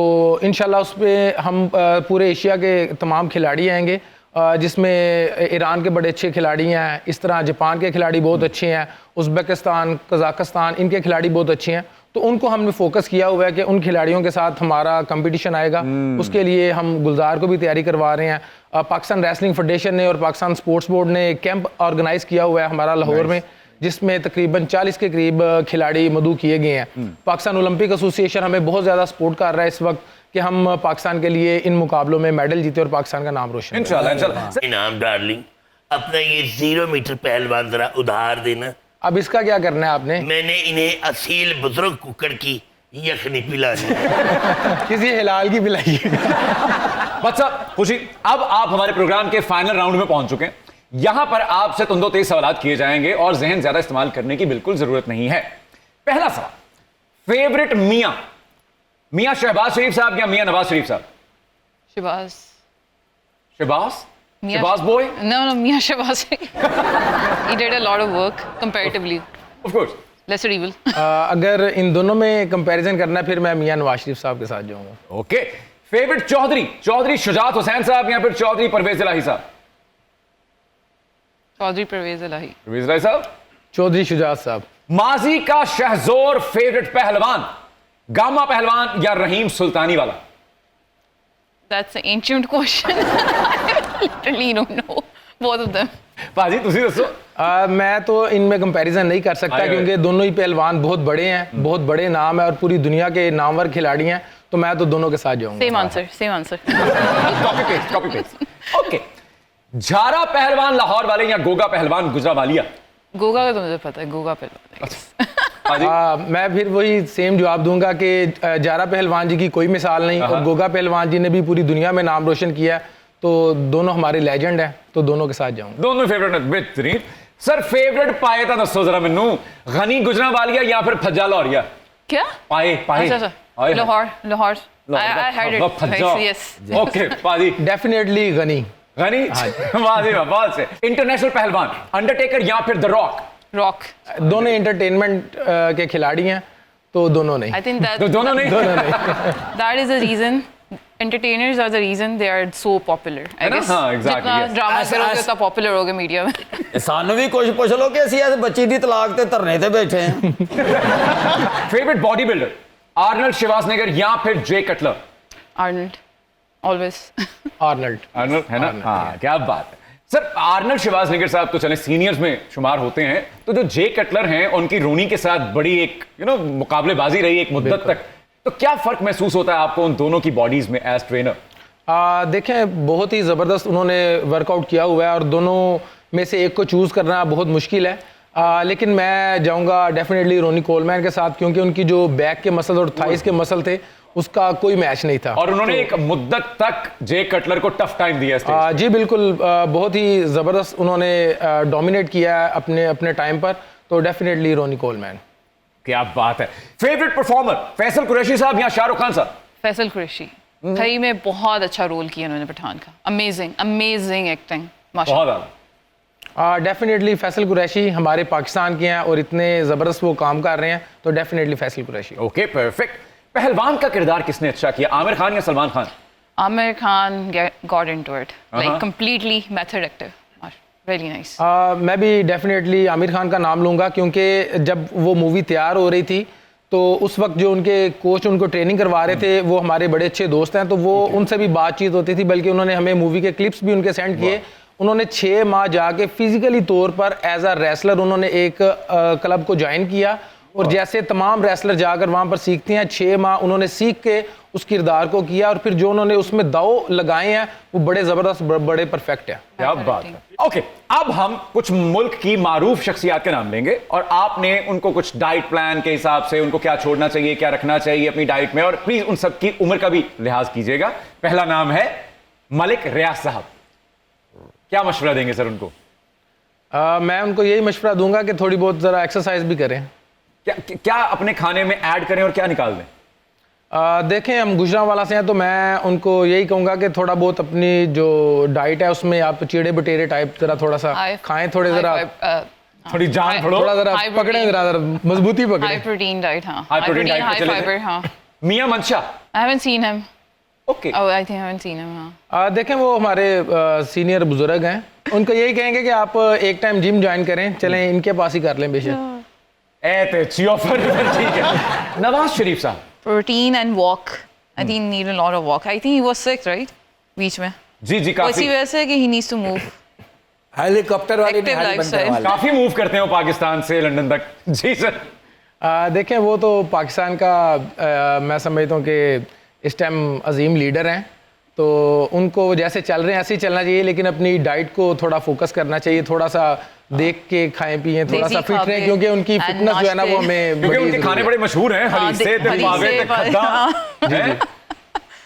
Speaker 5: इंशाल्लाह उस पर हम पूरे एशिया के तमाम खिलाड़ी आएंगे, जिसमें ईरान के बड़े अच्छे खिलाड़ी हैं, इस तरह जापान के खिलाड़ी बहुत अच्छे हैं, उज़्बेकिस्तान, कज़ाकिस्तान, इनके खिलाड़ी बहुत अच्छे हैं। तो उनको हमने फोकस किया हुआ है कि उन खिलाड़ियों के साथ हमारा कंपटीशन आएगा। उसके लिए हम गुलजार को भी तैयारी करवा रहे हैं। पाकिस्तान रेसलिंग फेडरेशन ने और पाकिस्तान स्पोर्ट्स बोर्ड ने कैंप ऑर्गेनाइज किया हुआ है हमारा लाहौर में, जिसमें तकरीबन 40 के करीब खिलाड़ी मदऊ किए गए हैं। पाकिस्तान ओलंपिक एसोसिएशन हमें बहुत ज़्यादा सपोर्ट कर रहा है इस वक्त कि हम पाकिस्तान के लिए इन मुकाबलों में मेडल जीते और पाकिस्तान का नाम रोशन।
Speaker 1: इंशाल्लाह इंशाल्लाह।
Speaker 3: इनाम डार्लिंग, अपना ये 0 मीटर पहलवान जरा उधार देना।
Speaker 5: अब इसका क्या करना है आपने?
Speaker 3: मैंने इन्हें असील बुजुर्ग कुकर की यखनी पिलानी।
Speaker 5: किसी हिलाल की पिलाइए।
Speaker 1: बच्चा खुशी, अब आप हमारे प्रोग्राम के फाइनल राउंड में पहुंच चुके हैं। यहां पर आपसे तुंदो तेज सवाल किए जाएंगे और जहन ज्यादा इस्तेमाल करने की बिल्कुल जरूरत नहीं है। पहला सवाल, फेवरेट मियां, मियां शहबाज शरीफ साहब या मियां नवाज शरीफ साहब?
Speaker 6: Shahbaz.
Speaker 1: Shahbaz? Shahbaz boy?
Speaker 6: No, Mia Shahbaz. He did a lot of work comparatively.
Speaker 1: Of course.
Speaker 6: Lesser evil.
Speaker 5: अगर इन दोनों में कंपैरिजन करना है, फिर मैं मियां नवाज शरीफ साहब के साथ जाऊंगा।
Speaker 1: ओके। फेवरेट चौधरी, चौधरी शुजात हुसैन साहब या फिर चौधरी परवेज इलाही साहब?
Speaker 6: चौधरी परवेज इलाही।
Speaker 1: परवेज इलाही साहब।
Speaker 5: चौधरी शुजात साहब।
Speaker 1: माजी का शहजोर फेवरेट पहलवान, गामा पहलवान या रहीम सुल्तानी वाला?
Speaker 6: That's an ancient question. I literally don't know. both of them.
Speaker 1: पाजी ਤੁਸੀਂ ਦੱਸੋ।
Speaker 5: मैं तो इनमें कंपैरिजन नहीं कर सकता
Speaker 1: आए, आए।
Speaker 5: क्योंकि दोनों ही पहलवान बहुत बड़े हैं, बहुत बड़े नाम है और पूरी दुनिया के नामवर खिलाड़ी हैं, तो मैं तो दोनों के साथ जाऊंगा।
Speaker 6: Same answer, same answer.
Speaker 1: Copy paste. Okay, झारा पहलवान लाहौर वाले या गोगा पहलवान गुजरावालिया?
Speaker 6: गोगा का तो मुझे पता है, गोगा पहलवान।
Speaker 1: पाजी
Speaker 5: मैं फिर वही सेम जवाब दूंगा कि जारा पहलवान जी की कोई मिसाल नहीं और गोगा पहलवान जी ने भी पूरी दुनिया में नाम रोशन किया है, तो दोनों हमारे लेजेंड हैं, तो दोनों के साथ जाऊंगा।
Speaker 1: दोनों फेवरेट बेहतरीन। सर फेवरेट पाए था दसो जरा मैनू, गनी गुजरावालिया या फिर फज्जा लाहौरिया?
Speaker 6: क्या?
Speaker 1: पाए पाए
Speaker 6: अच्छा, Lahore. I heard it.
Speaker 1: फज्जा।
Speaker 6: Yes.
Speaker 1: Okay पाजी
Speaker 5: डेफिनेटली गनी।
Speaker 1: गनी वाह जी वाह, बहुत से। इंटरनेशनल पहलवान अंडरटेकर या फिर द रॉक?
Speaker 6: Rock.
Speaker 5: दोनों एंटरटेनमेंट के खिलाड़ी हैं, तो दोनों नहीं।
Speaker 6: I think that
Speaker 1: दोनों नहीं?
Speaker 6: that is the reason. Entertainers are the reason they are so popular. I
Speaker 1: है ना?
Speaker 6: guess.
Speaker 1: हाँ, exactly,
Speaker 6: जितना
Speaker 1: yes.
Speaker 6: ड्रामा
Speaker 4: ऐसे-
Speaker 6: करोगे
Speaker 4: ऐसे-
Speaker 6: उतना पॉपुलर होगे मीडिया में।
Speaker 4: ਸਾਨੂੰ ਵੀ ਕੁਝ ਪੁੱਛ ਲਓ ਕਿ ਅਸੀਂ ਇਸ ਬੱਚੀ ਦੀ ਤਲਾਕ ਤੇ ਧਰਨੇ ਤੇ ਬੈਠੇ ਹਾਂ।
Speaker 1: Favourite body builder Arnold Schwarzenegger या फिर Jay Cutler?
Speaker 6: Arnold, always.
Speaker 5: Arnold.
Speaker 1: Arnold है ना? हाँ, क्या बात है। सर आर्नल्ड शिवासनेगर साहब तो चले सीनियर्स में शुमार होते हैं, तो जो जे कटलर हैं उनकी रोनी के साथ बड़ी एक मुकाबलेबाजी रही एक मुद्दत तक, तो क्या फर्क महसूस होता है आपको उन दोनों की बॉडीज में एज ट्रेनर?
Speaker 5: देखें बहुत ही ज़बरदस्त उन्होंने वर्कआउट किया हुआ है और दोनों में से एक को चूज़ करना बहुत मुश्किल है, लेकिन मैं जाऊंगा डेफिनेटली रोनी कोलमैन के साथ, क्योंकि उनकी जो बैक के मसल और थाइस के मसल थे उसका कोई मैच नहीं था।
Speaker 1: और उन्होंने एक मुद्दत तक जे कटलर को टफ टाइम दिया स्टेज पे।
Speaker 5: जी बिल्कुल, बहुत ही ज़बरदस्त उन्होंने डोमिनेट किया है अपने अपने टाइम पर, तो डेफिनेटली रोनी कोलमैन।
Speaker 1: क्या बात है। फेवरेट परफॉर्मर फैसल कुरैशी साहब या शाहरुख खान साहब?
Speaker 6: फैसल कुरैशी सही में बहुत अच्छा रोल किया उन्होंने पठान का। अमेजिंग एक्टिंग, माशाल्लाह।
Speaker 1: बहुत ज्यादा।
Speaker 5: डेफिनेटली फैसल कुरैशी हमारे पाकिस्तान के हैं और इतने ज़बरदस्त वो काम कर रहे हैं, तो definitely Faisal Qureshi.
Speaker 1: Okay perfect. पहलवान का किरदार किसने अच्छा किया, आमिर खान या Salman Khan?
Speaker 6: Amir Khan got into it, like completely method actor. Really nice.
Speaker 5: मैं भी डेफिनेटली आमिर खान का नाम लूँगा, क्योंकि जब वो मूवी तैयार हो रही थी तो उस वक्त जो उनके कोच उनको ट्रेनिंग करवा रहे थे वो हमारे बड़े अच्छे दोस्त हैं, तो वो उनसे भी बातचीत होती थी, बल्कि उन्होंने हमें मूवी के क्लिप्स भी उनके सेंड किए। उन्होंने 6 माह जाके फिजिकली तौर पर एज अ रेसलर उन्होंने एक क्लब को ज्वाइन किया, और जैसे तमाम रेसलर जाकर वहाँ पर सीखते हैं, 6 माह उन्होंने सीख के उस किरदार को किया और फिर जो उन्होंने उसमें दाव लगाए हैं वो बड़े ज़बरदस्त, बड़े परफेक्ट हैं।
Speaker 1: क्या बात है। ओके, अब हम कुछ मुल्क की मारूफ शख्सियात के नाम लेंगे और आपने उनको कुछ डाइट प्लान के हिसाब से उनको क्या छोड़ना चाहिए, क्या रखना चाहिए अपनी डाइट में, और प्लीज उन सबकी उम्र का भी लिहाज कीजिएगा। पहला नाम है मलिक रियाज साहब, क्या मशवरा देंगे सर उनको?
Speaker 5: मैं उनको यही मशवरा दूंगा कि थोड़ी बहुत ज़रा एक्सरसाइज भी करें।
Speaker 1: क्या अपने खाने में ऐड करें और क्या निकाल दें?
Speaker 5: देखें हम गुजरांवाला से हैं, तो मैं उनको यही कहूँगा कि थोड़ा बहुत अपनी जो डाइट है उसमें आप चीड़े बटेरे टाइप ज़रा थोड़ा सा खाएं, थोड़े ज़रा
Speaker 1: थोड़ी जान
Speaker 5: थोड़ा ज़रा पकड़ें, ज़रा मजबूती
Speaker 6: High
Speaker 5: पकड़ें।
Speaker 6: protein diet, हाँ.
Speaker 1: High protein diet पे
Speaker 6: high
Speaker 1: चले
Speaker 6: fiber,
Speaker 1: जाएं।
Speaker 6: हाँ.
Speaker 1: मियां मंशा?
Speaker 6: I haven't seen him.
Speaker 1: Okay
Speaker 6: Oh, I think I haven't seen him, हाँ.
Speaker 5: देखें वो हमारे सीनियर बुजुर्ग हैं, उनको यही कहेंगे कि आप एक टाइम जिम ज्वाइन करें, चलें इनके पास ही कर लें बेशक।
Speaker 1: ठीक है। नवाज शरीफ साहब?
Speaker 6: Protein and walk. I think he need a lot of walk. I think he was sick, right? बीच में.
Speaker 1: जी जी
Speaker 6: वो इसी
Speaker 1: काफी
Speaker 6: वजह से कि he needs to move.
Speaker 2: Helicopter वाली
Speaker 6: Active
Speaker 2: निहारी बंदर
Speaker 6: lifestyle.
Speaker 2: वाली।
Speaker 1: काफी मूव करते हैं वो पाकिस्तान से लंदन तक। जी सर।
Speaker 5: देखें वो तो पाकिस्तान का मैं समझता हूँ कि इस टाइम अजीम लीडर हैं, तो उनको जैसे चल रहे हैं ऐसे ही चलना चाहिए, लेकिन अपनी डाइट को थोड़ा फोकस करना चाहिए, थोड़ा सा देख के खाएं पिएं, थोड़ा
Speaker 6: देसी
Speaker 5: सा फिट
Speaker 6: खाके
Speaker 5: रहें, क्योंकि उनकी
Speaker 6: and
Speaker 5: फिटनेस जो है ना वो
Speaker 6: नाश्ते।
Speaker 5: हमें
Speaker 1: क्योंकि
Speaker 5: बड़ी
Speaker 1: उनके खाने
Speaker 5: ज़रूरी
Speaker 1: बड़े मशहूर हैं,
Speaker 6: हाँ,
Speaker 1: हरीसे ते
Speaker 6: हरीसे,
Speaker 1: पावे ते खद्दा हैं?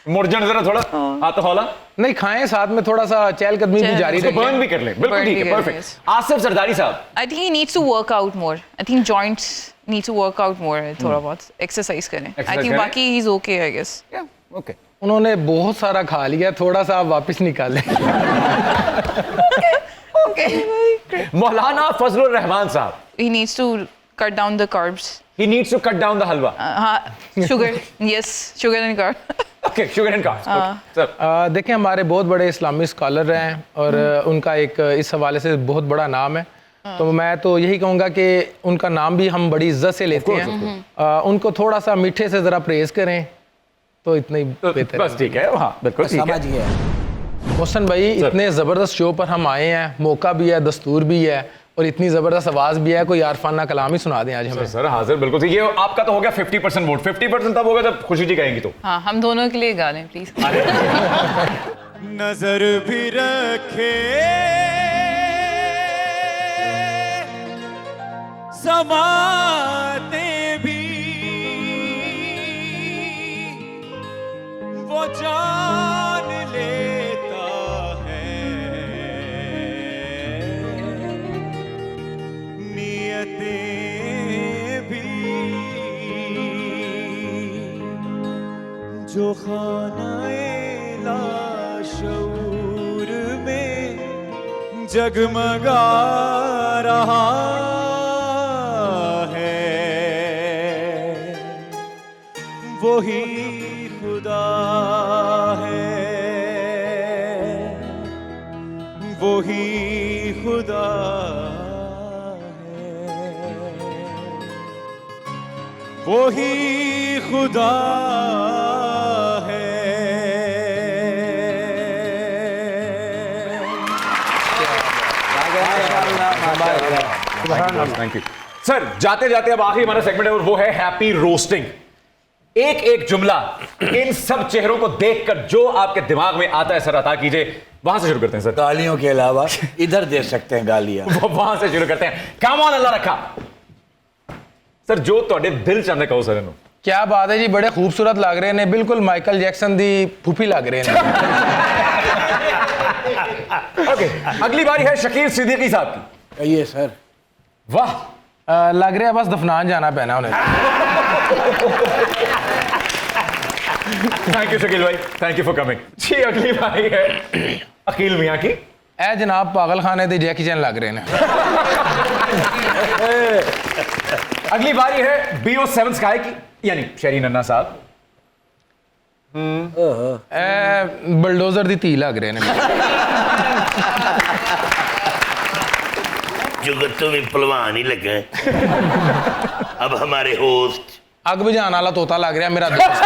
Speaker 1: मुरझन जरा थोड़ा हाथ हौला
Speaker 5: है। नहीं खाएं, साथ में थोड़ा सा चहलकदमी भी जारी
Speaker 1: उसको
Speaker 5: रखें।
Speaker 1: बर्न भी कर लें। बिल्कुल
Speaker 6: Burn
Speaker 1: ठीक
Speaker 6: भी
Speaker 1: है,
Speaker 6: कर लें,
Speaker 1: परफेक्ट। आसिफ जरदारी साहब?
Speaker 6: I think he needs to work out more. I think joints need to work out more. थोड़ा बहुत exercise करें. I
Speaker 1: Exercise
Speaker 6: think
Speaker 1: करें?
Speaker 6: बाकी he's okay, I guess.
Speaker 1: Okay
Speaker 5: उन्होंने बहुत सारा खा लिया, थोड़ा सा आप वापस निकालें।
Speaker 1: मौलाना फजलुर रहमान साहब?
Speaker 6: He needs to cut down the carbs.
Speaker 1: He needs to cut down the halwa.
Speaker 6: हाँ, sugar. Yes, sugar and carb.
Speaker 1: Okay, sugar and carbs. Okay, sir.
Speaker 5: देखें हमारे बहुत बड़े इस्लामी स्कॉलर हैं और उनका एक इस हवाले से बहुत बड़ा नाम है, तो मैं तो यही कहूँगा कि उनका नाम भी हम बड़ी इज्जत से लेते हैं। उनको थोड़ा सा मीठे से ज़रा प्रेज़ करें तो इतना ही बेहतर है।
Speaker 1: बस ठीक है, हाँ बिल्कुल ठीक है।
Speaker 2: समझ गया।
Speaker 5: मोहसन भाई, इतने ज़बरदस्त शो पर हम आए हैं, मौका भी है, दस्तूर भी है और इतनी ज़बरदस्त आवाज़ भी है, कोई आरफाना कलाम ही सुना दें आज हमें।
Speaker 1: सर हाजिर, बिल्कुल। तो ये आपका तो हो गया 50% वोट, 50% तब होगा जब खुशी जी कहेंगी तो।
Speaker 6: हाँ, हम दोनों के लिए गा लें प्लीज।
Speaker 9: नजर भी रखे समाते भी वो जान लेता है नियतें भी जो खानाए लाशऊर में जगमगा रहा वही खुदा है, वही खुदा है, वही खुदा है।
Speaker 1: Thank you sir. जाते जाते अब आखिरी हमारा सेगमेंट है और वो है हैप्पी रोस्टिंग। एक एक जुमला इन सब चेहरों को देखकर जो आपके दिमाग में आता है सर अता कीजिए। वहां से शुरू करते हैं सर।
Speaker 2: गालियों के अलावा इधर दे सकते हैं गालियां।
Speaker 1: वहां से शुरू करते हैं। काम ऑन, अल्लाह रखा। सर जो ਤੁਹਾਡੇ ਦਿਲ ਚਾਹੁੰਦੇ ਕਹੋ ਸਰ ਇਹਨੂੰ।
Speaker 5: क्या बात है जी, बड़े खूबसूरत लग रहे हैं, बिल्कुल माइकल जैक्सन दी फूफी लग रहे हैं।
Speaker 1: ओके, अगली बारी है शकील सिद्दीकी साहब की।
Speaker 2: कहिए सर।
Speaker 1: वाह,
Speaker 5: लग रहा है बस दफनान जाना पैना उन्हें।
Speaker 1: थैंक यू शकील भाई, थैंक यू फॉर कमिंग। जी अगली बारी है अकील मियां की।
Speaker 5: ए जनाब पागल खाने दी जैकी चैन लग रहे हैं।
Speaker 1: अगली बारी है BO7 स्काई की, यानी शरी नन्ना साहब।
Speaker 5: बलडोजर दी धी लग रहे हैं।
Speaker 3: जुगत में पहलवान ही लगे। अब हमारे होस्ट
Speaker 5: अग बुझाने वाला तोता लग रहा मेरा दोस्त।